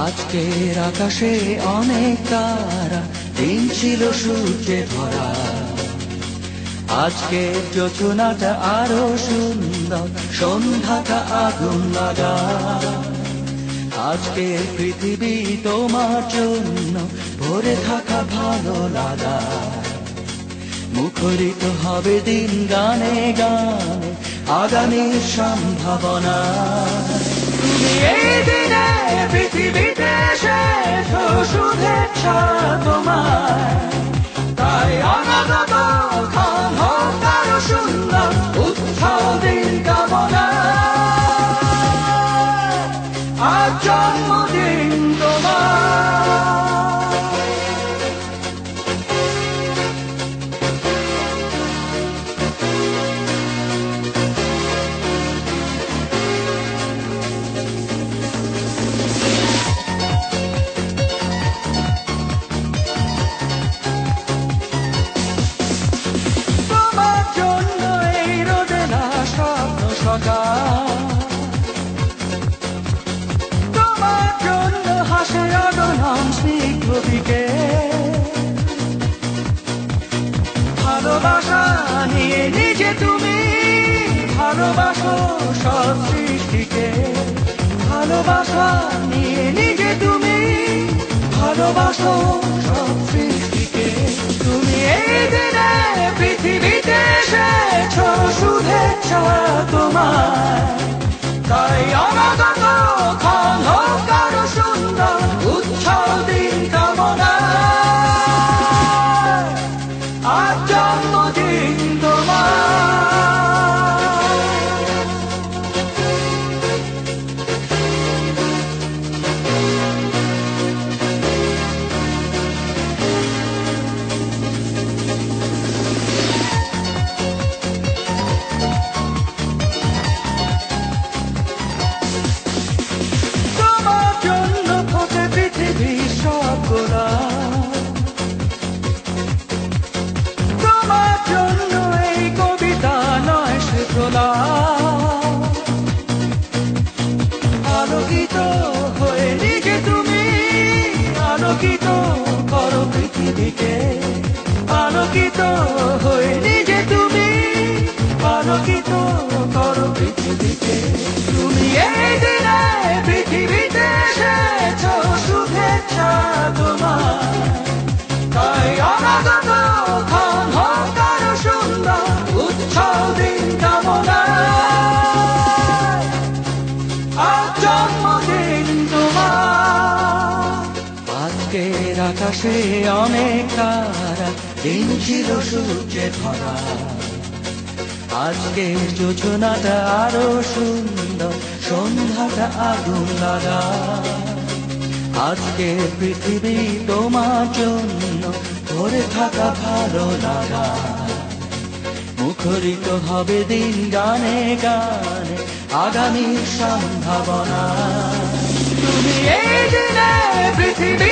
আজকের আকাশে অনেক তারা, দিন ছিল সূর্যে ভরা। আজকের যোজনাটা আরো সুন্দর, সন্ধ্যাটা আগুন লাগা। আজকের পৃথিবী তোমার জন্য ভরে থাকা ভালো লাগা। মুখরিত হবে দিন গানে গানে, আগামীর সম্ভাবনা। তুমি এই দিনে পৃথিবীতে এসেছো, শুভেচ্ছা তোমার। তাই অনাগত ক্ষণ হোক আরো সুন্দর, উৎসব দিন কামনা। আজ জন্মদিন তোমার। তোমার জন্য হাসে অগণন স্নিগ্ধ বিকেল। ভালোবাসা নিয়ে নিজে তুমি ভালোবাসো সব সৃষ্টিকে। ভালোবাসা নিয়ে নিজে তুমি ভালোবাসো সব সৃষ্টিকে। তুমি এই দিনে পৃথিবীতে এসেছো, শুভেচ্ছা তোমার। তাই অনাগত ক্ষণ হোক আরো সুন্দর, উৎসব দিন কামনা। আজ জন্মদিন তোমার। তোমার জন্য এই কবিতা নয় শ্রোলা। আলোকিত হয়ে নিজে তুমি আলোকিত করো পৃথিবীকে। আলোকিত হয়ে নিজে তুমি আলোকিত করো পৃথিবীকে। তুমি এই দিনে পৃথিবীতে এসেছো, শুভেচ্ছা তোমার। তাই অনাগত ক্ষণ হোক আরো সুন্দর, উৎসব দিন কামনা। আজ জন্মদিন তোমার। আজকের আকাশে অনেক তারা, দিন ছিল সূর্যে ভরা। আজকের যোজনাটা আরো সুন্দর, সন্ধ্যাটা আগুন লাগা। আজকে পৃথিবী তোমার জন্য ভরে থাকা ভালো লাগা। মুখরিত হবে দিন গানে গানে, আগামীর সম্ভাবনা। তুমি এই দিনে পৃথিবী